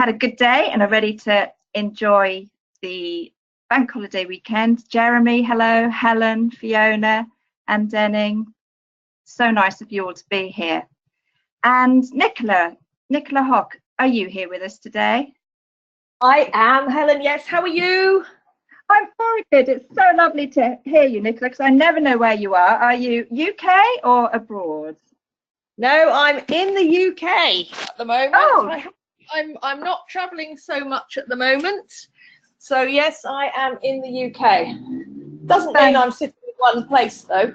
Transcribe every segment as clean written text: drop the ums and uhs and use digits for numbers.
had a good day and are ready to enjoy the bank holiday weekend. Jeremy, hello, Helen, Fiona and Denning. So nice of you all to be here. And Nicola Hock, are you here with us today? I am, Helen, yes. How are you? I'm very good. It's so lovely to hear you, Nicola, because I never know where you are. Are you UK or abroad? No, I'm in the UK at the moment. Oh. I'm not travelling so much at the moment. So yes, I am in the UK. Doesn't mean I'm sitting in one place though.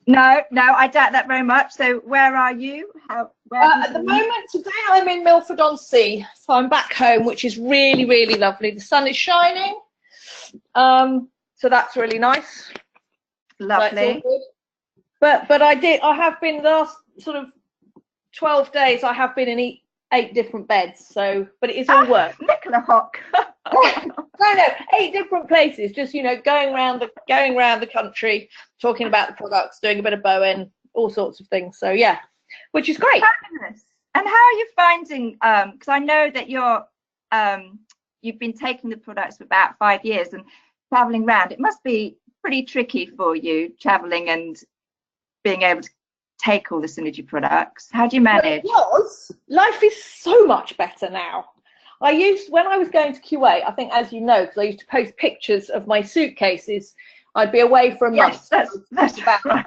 No, I doubt that very much. So where are you? At the moment today I'm in Milford-on-Sea. So I'm back home, which is really, really lovely. The sun is shining. So that's really nice. Lovely. But I have been the last sort of 12 days I have been in 8 different beds, so but it is all work. Nicola Hock. No, 8 different places, just going around the country, talking about the products, doing a bit of Bowen, all sorts of things. So yeah, which is great. Fabulous. And how are you finding, because I know that you've been taking the products for about 5 years and traveling around. It must be pretty tricky for you traveling and being able to take all the Synergy products. How do you manage? Life is so much better now. When I was going to Kuwait, I think, as you know, because I used to post pictures of my suitcases, I'd be away for a month. Yes, that's about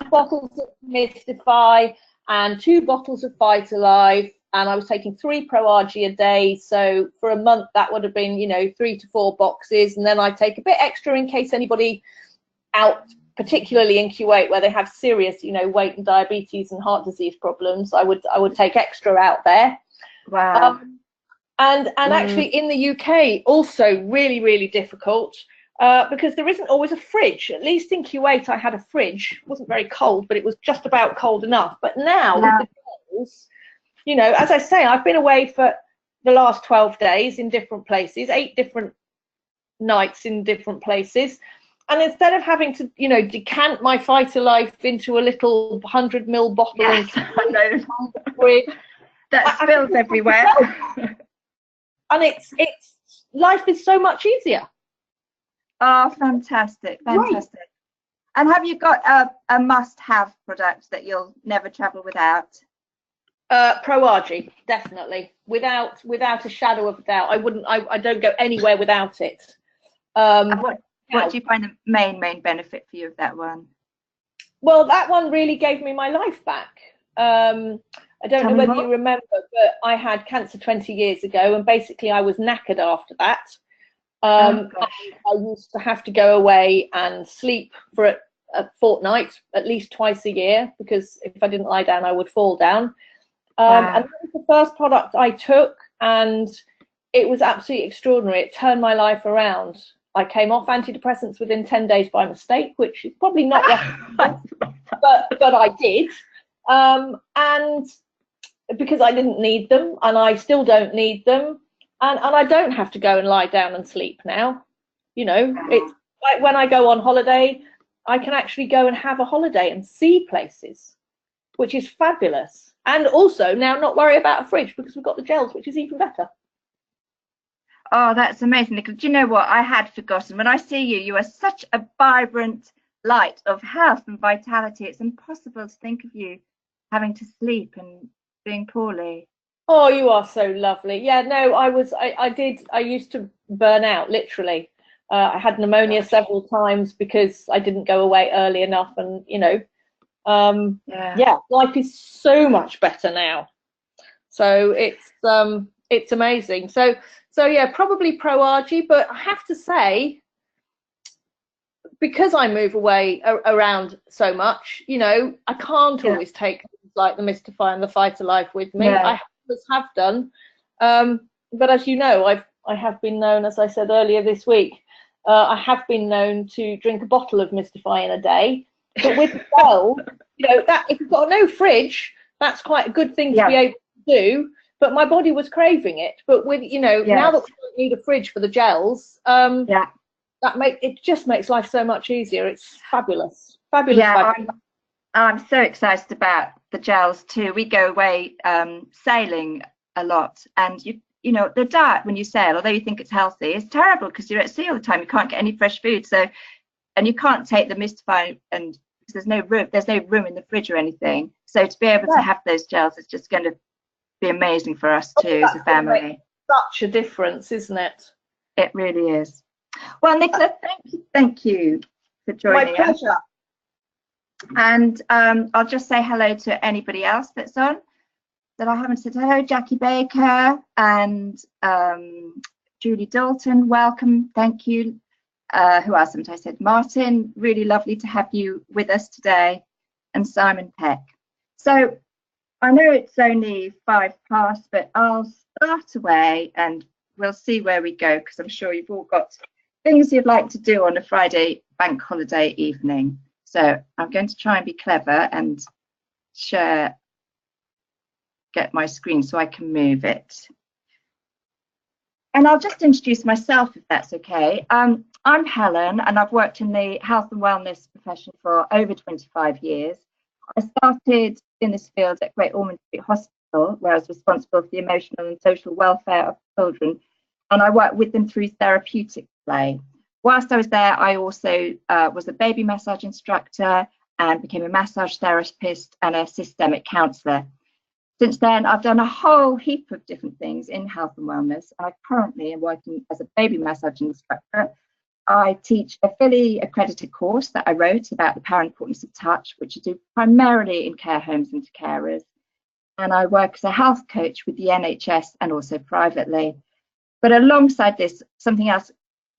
bottles of Mystify and 2 bottles of Vitalife, and I was taking 3 Pro RG a day. So for a month, that would have been 3 to 4 boxes, and then I'd take a bit extra in case anybody out, particularly in Kuwait where they have serious weight and diabetes and heart disease problems. I would take extra out there. Wow. And actually in the UK also really, really difficult because there isn't always a fridge. At least in Kuwait I had a fridge. It wasn't very cold, but it was just about cold enough. But now with the gels, as I say, I've been away for the last 12 days in different places, 8 different nights in different places. And instead of having to, decant my Vitalife into a little 100ml bottle that spills everywhere. And it's life is so much easier. Oh, fantastic. Right. And have you got a must-have product that you'll never travel without? Pro RG, definitely, without a shadow of a doubt. I don't go anywhere without it. What do you find the main benefit for you of that one? Well, that one really gave me my life back. I don't know whether you remember, but I had cancer 20 years ago, and basically I was knackered after that. I used to have to go away and sleep for a fortnight, at least twice a year, because if I didn't lie down, I would fall down. And that was the first product I took, and it was absolutely extraordinary. It turned my life around. I came off antidepressants within 10 days by mistake, which is probably not but I did. And because I didn't need them, and I still don't need them, and I don't have to go and lie down and sleep now. It's like when I go on holiday, I can actually go and have a holiday and see places, which is fabulous. And also now not worry about a fridge because we've got the gels, which is even better. Oh, that's amazing, Nicola. Do you know what? I had forgotten. When I see you, you are such a vibrant light of health and vitality. It's impossible to think of you having to sleep and being poorly. Oh, you are so lovely. Yeah, no, I used to burn out, literally. I had pneumonia several times because I didn't go away early enough, and life is so much better now. So it's amazing. So yeah, probably Pro RG, but I have to say, because I move away around so much, I can't always take things like the Mystify and the Vitalife with me. I always have done, but as you know, I have been known, as I said earlier this week, I have been known to drink a bottle of Mystify in a day. But with the gel, that if you've got no fridge, that's quite a good thing to be able to do. But my body was craving it. But with now that we don't need a fridge for the gels, it just makes life so much easier. It's fabulous. Fabulous. I'm so excited about the gels too. We go away sailing a lot, and you know, the diet when you sail, although you think it's healthy, it's terrible because you're at sea all the time. You can't get any fresh food. So, and you can't take the mystifier, and there's no room in the fridge or anything. So to be able to have those gels is just going to be amazing for us too as a family. Such a difference, isn't it? It really is. Well, Nicola, thank you for joining us. My pleasure. And I'll just say hello to anybody else that's on that I haven't said hello. Jackie Baker and Julie Dalton, welcome, thank you. Who else haven't I said? Martin, really lovely to have you with us today, and Simon Peck. So I know it's only 5 past, but I'll start away and we'll see where we go, because I'm sure you've all got things you'd like to do on a Friday bank holiday evening. So I'm going to try and be clever and get my screen so I can move it. And I'll just introduce myself, if that's okay. I'm Helen, and I've worked in the health and wellness profession for over 25 years. I started in this field at Great Ormond Street Hospital, where I was responsible for the emotional and social welfare of children, and I worked with them through therapeutic play. Whilst I was there, I also was a baby massage instructor and became a massage therapist and a systemic counsellor. Since then, I've done a whole heap of different things in health and wellness. I currently am working as a baby massage instructor. I teach a fully accredited course that I wrote about the power and importance of touch, which I do primarily in care homes and to carers. And I work as a health coach with the NHS and also privately. But alongside this, something else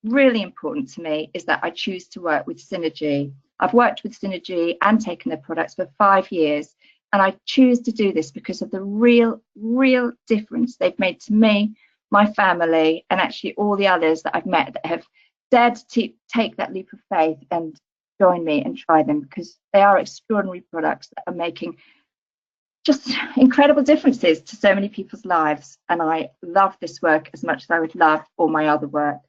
really important to me is that I choose to work with Synergy. I've worked with Synergy and taken their products for 5 years. And I choose to do this because of the real difference they've made to me, my family, and actually all the others that I've met that have dared to take that leap of faith and join me and try them, because they are extraordinary products that are making just incredible differences to so many people's lives. And I love this work as much as I would love all my other work.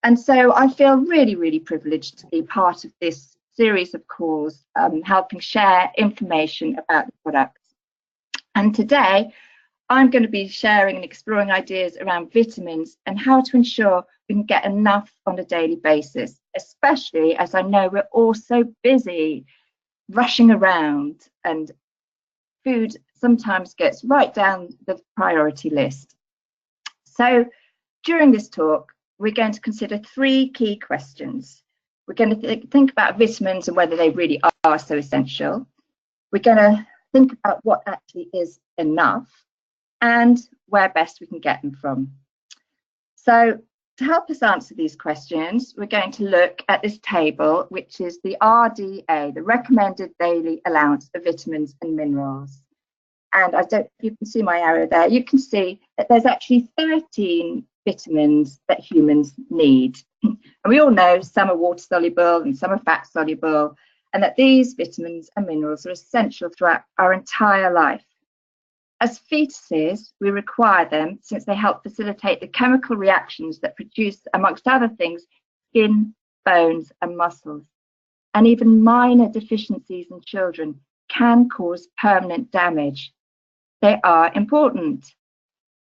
And so I feel really privileged to be part of this series of calls, helping share information about the products. And today I'm going to be sharing and exploring ideas around vitamins and how to ensure we can get enough on a daily basis, especially as I know we're all so busy rushing around and food sometimes gets right down the priority list. So during this talk, we're going to consider 3 key questions. We're going to think about vitamins and whether they really are so essential. We're going to think about what actually is enough and where best we can get them from. So to help us answer these questions, we're going to look at this table, which is the RDA, the recommended daily allowance of vitamins and minerals. And I don't, you can see my arrow there. You can see that there's actually 13 vitamins that humans need. And we all know some are water soluble and some are fat soluble, and that these vitamins and minerals are essential throughout our entire life. As fetuses, we require them since they help facilitate the chemical reactions that produce, amongst other things, skin, bones, and muscles. And even minor deficiencies in children can cause permanent damage. They are important.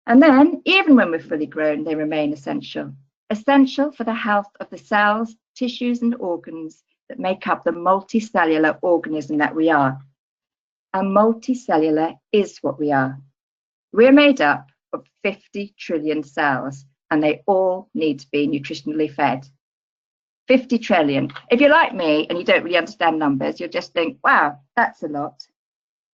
And then, even when we're fully grown, they remain essential. Essential for the health of the cells, tissues, and organs that make up the multicellular organism that we are. And multicellular is what we are. We're made up of 50 trillion cells, and they all need to be nutritionally fed. 50 trillion. If you're like me and you don't really understand numbers, you'll just think, wow, that's a lot.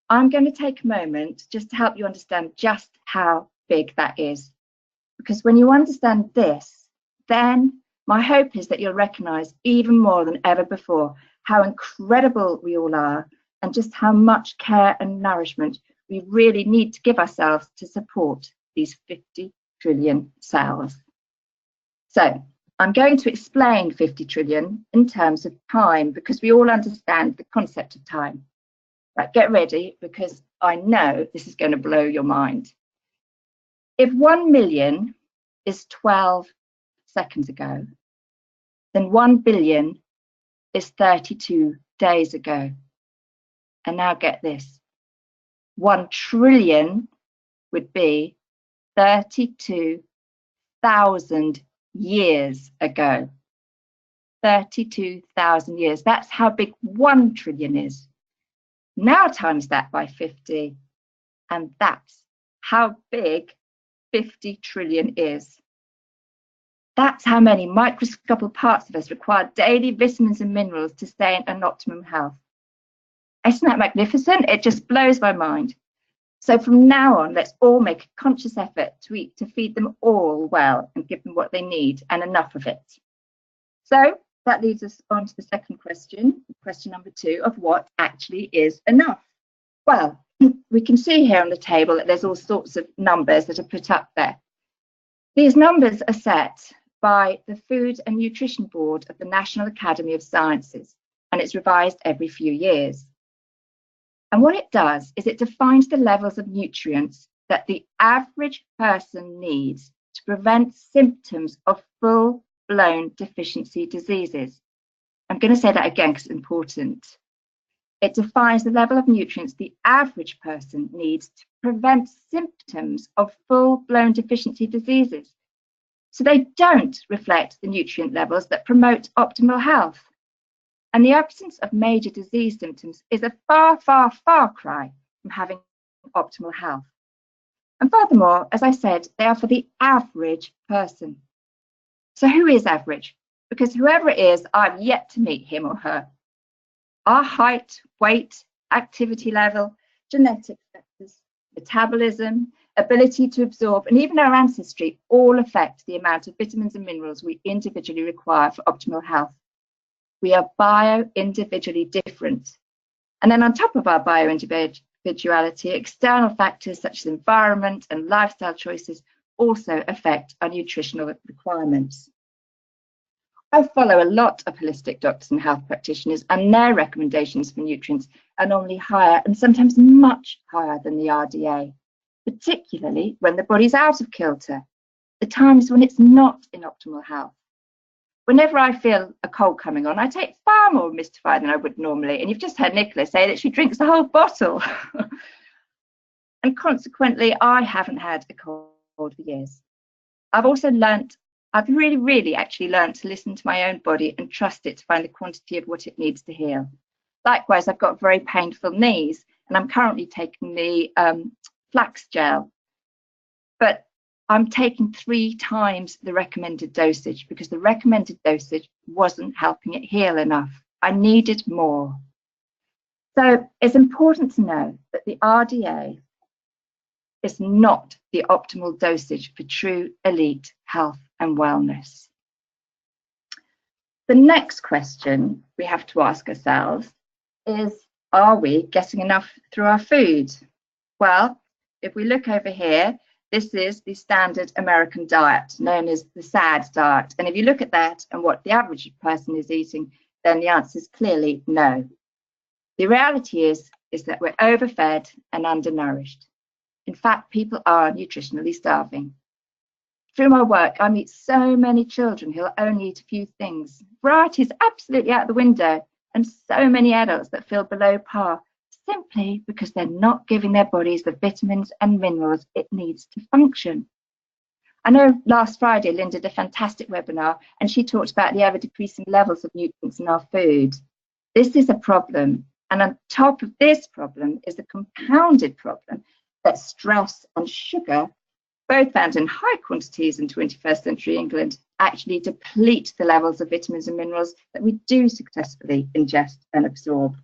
I'm going to take a moment just to help you understand just how big that is. Because when you understand this, then my hope is that you'll recognize even more than ever before how incredible we all are and just how much care and nourishment we really need to give ourselves to support these 50 trillion cells. So I'm going to explain 50 trillion in terms of time, because we all understand the concept of time. Right, get ready, because I know this is going to blow your mind. If 1 million is 12 seconds ago, then 1 billion is 32 days ago. And now get this, 1 trillion would be 32,000 years ago. 32,000 years. That's how big 1 trillion is. Now times that by 50, and that's how big 50 trillion is. That's how many microscopic parts of us require daily vitamins and minerals to stay in an optimum health. Isn't that magnificent? It just blows my mind. So from now on, let's all make a conscious effort to feed them all well and give them what they need and enough of it. So that leads us on to the second question, question number 2, of what actually is enough. Well, we can see here on the table that there's all sorts of numbers that are put up there. These numbers are set by the Food and Nutrition Board of the National Academy of Sciences, and it's revised every few years. And what it does is it defines the levels of nutrients that the average person needs to prevent symptoms of full-blown deficiency diseases. I'm going to say that again because it's important. It defines the level of nutrients the average person needs to prevent symptoms of full-blown deficiency diseases. So they don't reflect the nutrient levels that promote optimal health. And the absence of major disease symptoms is a far, far, far cry from having optimal health. And furthermore, as I said, they are for the average person. So who is average? Because whoever it is, I've yet to meet him or her. Our height, weight, activity level, genetic factors, metabolism, ability to absorb, and even our ancestry all affect the amount of vitamins and minerals we individually require for optimal health. We are bio-individually different. And then on top of our bio-individuality, external factors such as environment and lifestyle choices also affect our nutritional requirements. I follow a lot of holistic doctors and health practitioners, and their recommendations for nutrients are normally higher and sometimes much higher than the RDA, particularly when the body's out of kilter, the times when it's not in optimal health. Whenever I feel a cold coming on, I take far more Mystify than I would normally. And you've just heard Nicola say that she drinks the whole bottle. And consequently, I haven't had a cold for years. I've also I've really actually learned to listen to my own body and trust it to find the quantity of what it needs to heal. Likewise, I've got very painful knees, and I'm currently taking the flax gel. But I'm taking 3 times the recommended dosage because the recommended dosage wasn't helping it heal enough. I needed more. So it's important to know that the RDA is not the optimal dosage for true elite health and wellness. The next question we have to ask ourselves is, are we getting enough through our food? Well, if we look over here, this is the standard American diet, known as the SAD diet. And if you look at that and what the average person is eating, then the answer is clearly no. The reality is that we're overfed and undernourished. In fact, people are nutritionally starving. Through my work, I meet so many children who'll only eat a few things. Variety is absolutely out the window, and so many adults that feel below par, simply because they're not giving their bodies the vitamins and minerals it needs to function. I know last Friday, Linda did a fantastic webinar, and she talked about the ever-decreasing levels of nutrients in our food. This is a problem, and on top of this problem is the compounded problem that stress and sugar, both found in high quantities in 21st century England, actually deplete the levels of vitamins and minerals that we do successfully ingest and absorb.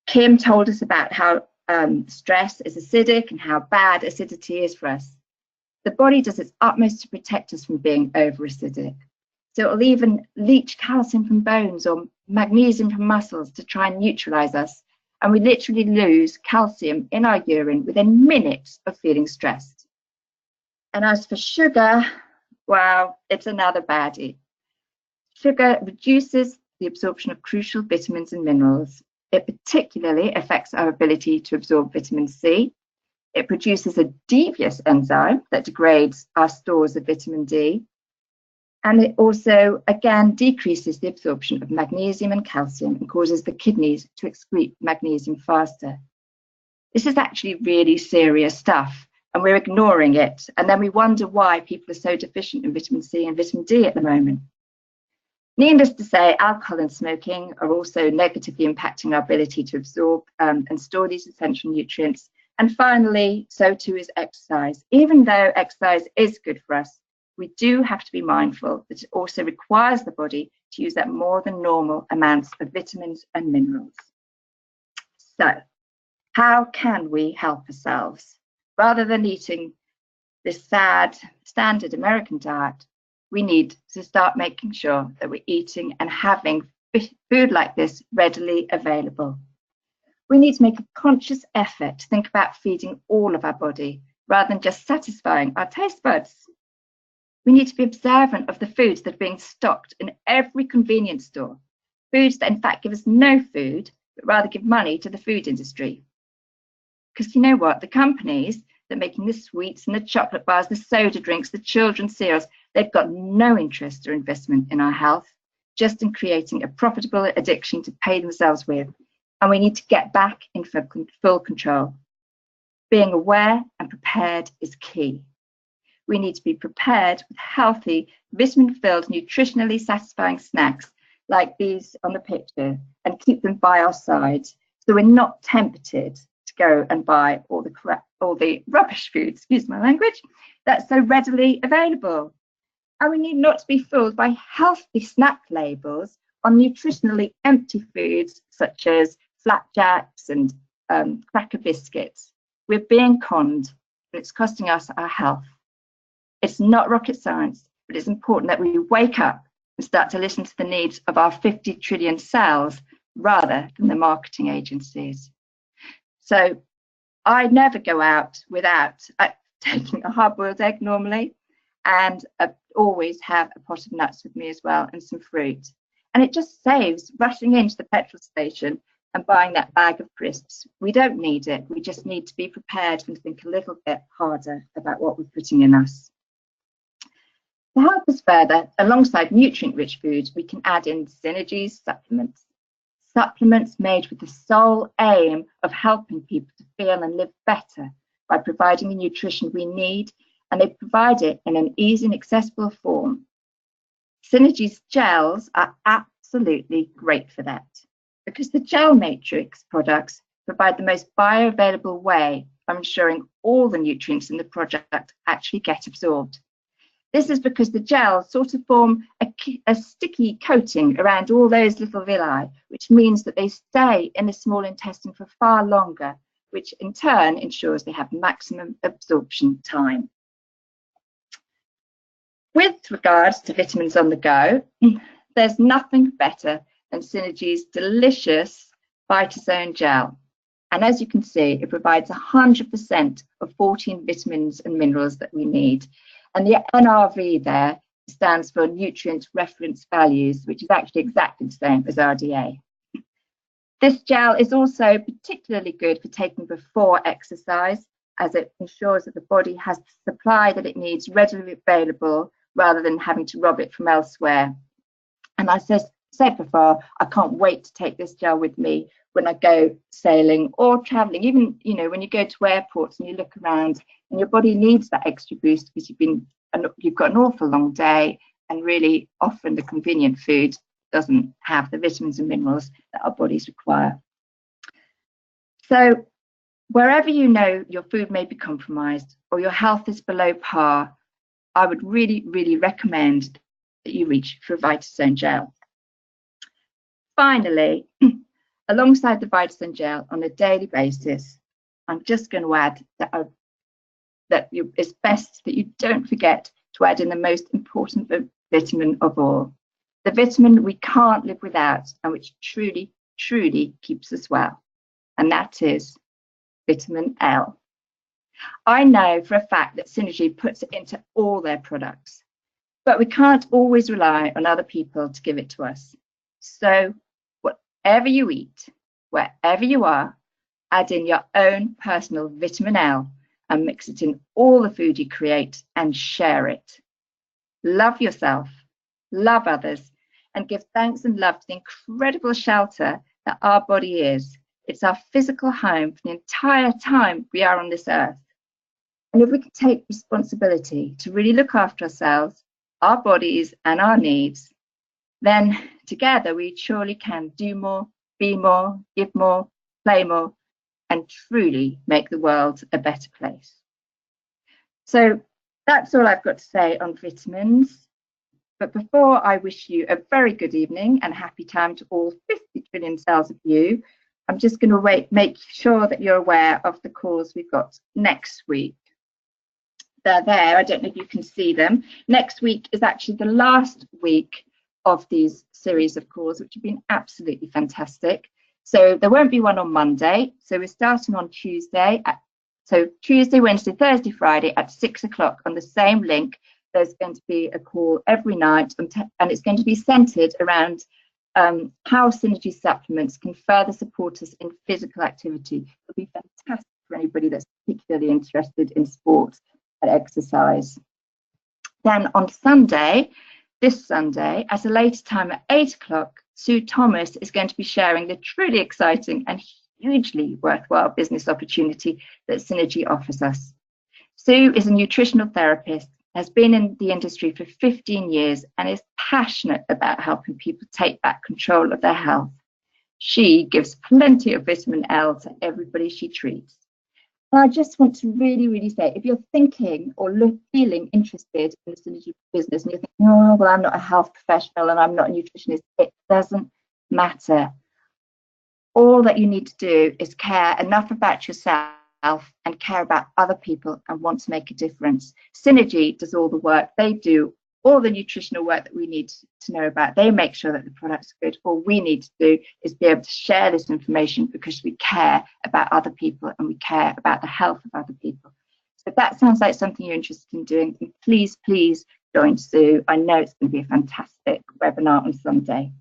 Kim told us about how stress is acidic and how bad acidity is for us. The body does its utmost to protect us from being over-acidic. So it will even leach calcium from bones or magnesium from muscles to try and neutralize us. And we literally lose calcium in our urine within minutes of feeling stressed. And as for sugar, well, it's another baddie. Sugar reduces the absorption of crucial vitamins and minerals. It particularly affects our ability to absorb vitamin C. It produces a devious enzyme that degrades our stores of vitamin D. And it also, again, decreases the absorption of magnesium and calcium and causes the kidneys to excrete magnesium faster. This is actually really serious stuff. and we're ignoring it. And then we wonder why people are so deficient in vitamin C and vitamin D at the moment. Needless to say, alcohol and smoking are also negatively impacting our ability to absorb and store these essential nutrients. And finally, so too is exercise. Even though exercise is good for us, we do have to be mindful that it also requires the body to use up more than normal amounts of vitamins and minerals. So, how can we help ourselves? Rather than eating this sad, standard American diet, we need to start making sure that we're eating and having food like this readily available. We need to make a conscious effort to think about feeding all of our body rather than just satisfying our taste buds. We need to be observant of the foods that are being stocked in every convenience store, foods that in fact give us no food, but rather give money to the food industry. Because you know what, the companies that are making the sweets and the chocolate bars, the soda drinks, the children's cereals, they've got no interest or investment in our health, just in creating a profitable addiction to pay themselves with. And we need to get back in full control. Being aware and prepared is key. We need to be prepared with healthy, vitamin-filled, nutritionally satisfying snacks like these on the picture and keep them by our side so we're not tempted to go and buy all the rubbish food, excuse my language, that's so readily available. And we need not to be fooled by healthy snack labels on nutritionally empty foods such as flapjacks and cracker biscuits. We're being conned, and it's costing us our health. It's not rocket science, but it's important that we wake up and start to listen to the needs of our 50 trillion cells rather than the marketing agencies. So I never go out without taking a hard-boiled egg normally, and always have a pot of nuts with me as well and some fruit. And it just saves rushing into the petrol station and buying that bag of crisps. We don't need it. We just need to be prepared and think a little bit harder about what we're putting in us. To help us further, alongside nutrient-rich foods, we can add in synergies supplements. Supplements made with the sole aim of helping people to feel and live better by providing the nutrition we need, and they provide it in an easy and accessible form. Synergies gels are absolutely great for that, because the gel matrix products provide the most bioavailable way of ensuring all the nutrients in the product actually get absorbed. This is because the gels sort of form a sticky coating around all those little villi, which means that they stay in the small intestine for far longer, which in turn ensures they have maximum absorption time. With regards to vitamins on the go, there's nothing better than Synergy's delicious Vitazone gel. And as you can see, it provides 100% of 14 vitamins and minerals that we need. And the NRV there stands for Nutrient Reference Values, which is actually exactly the same as RDA. This gel is also particularly good for taking before exercise, as it ensures that the body has the supply that it needs readily available rather than having to rob it from elsewhere. And as I said before, I can't wait to take this gel with me when I go sailing or traveling. Even, you know, when you go to airports and you look around and your body needs that extra boost because you've got an awful long day, and really often the convenient food doesn't have the vitamins and minerals that our bodies require. So wherever you know your food may be compromised or your health is below par, I would really, really recommend that you reach for a Vitazone gel. Finally, alongside the Vitazone gel on a daily basis, I'm just going to add that it's best that you don't forget to add in the most important vitamin of all, the vitamin we can't live without and which truly, truly keeps us well, and that is vitamin L. I know for a fact that Synergy puts it into all their products, but we can't always rely on other people to give it to us. So whatever you eat, wherever you are, add in your own personal vitamin L and mix it in all the food you create and share it. Love yourself, love others, and give thanks and love to the incredible shelter that our body is. It's our physical home for the entire time we are on this earth. And if we can take responsibility to really look after ourselves, our bodies and our needs, then together we surely can do more, be more, give more, play more, and truly make the world a better place. So that's all I've got to say on vitamins. But before I wish you a very good evening and happy time to all 50 trillion cells of you, I'm just going to make sure that you're aware of the calls we've got next week. They're there. I don't know if you can see them. Next week is actually the last week of these series of calls, which have been absolutely fantastic. So there won't be one on Monday. So we're starting on Tuesday. So Tuesday, Wednesday, Thursday, Friday at 6 o'clock on the same link. There's going to be a call every night, and it's going to be centered around how Synergy supplements can further support us in physical activity. It'll be fantastic for anybody that's particularly interested in sport and exercise. Then on Sunday, this Sunday, at a later time at 8 o'clock, Sue Thomas is going to be sharing the truly exciting and hugely worthwhile business opportunity that Synergy offers us. Sue is a nutritional therapist, has been in the industry for 15 years, and is passionate about helping people take back control of their health. She gives plenty of vitamin L to everybody she treats. And I just want to really, really say, if you're thinking or feeling interested in the Synergy business and you're thinking, oh, well, I'm not a health professional and I'm not a nutritionist, it doesn't matter. All that you need to do is care enough about yourself and care about other people and want to make a difference. Synergy does all the work. They do all the nutritional work that we need to know about. They make sure that the products are good. All we need to do is be able to share this information because we care about other people and we care about the health of other people. So if that sounds like something you're interested in doing, then please, please join Sue. I know it's going to be a fantastic webinar on Sunday.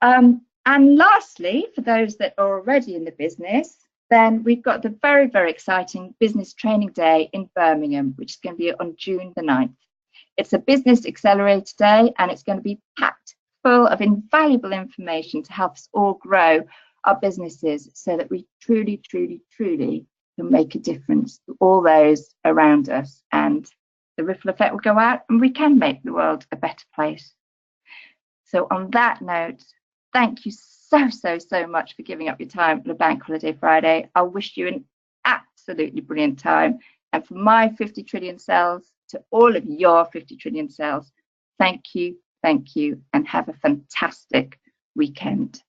And lastly, for those that are already in the business, then we've got the very, very exciting Business Training Day in Birmingham, which is going to be on June the 9th. It's a business accelerator day, and it's going to be packed full of invaluable information to help us all grow our businesses so that we truly, truly, truly can make a difference to all those around us. And the ripple effect will go out and we can make the world a better place. So on that note, thank you so much for giving up your time on a bank holiday Friday. I wish you an absolutely brilliant time. And for my 50 trillion cells, to all of your 50 trillion cells, thank you, and have a fantastic weekend.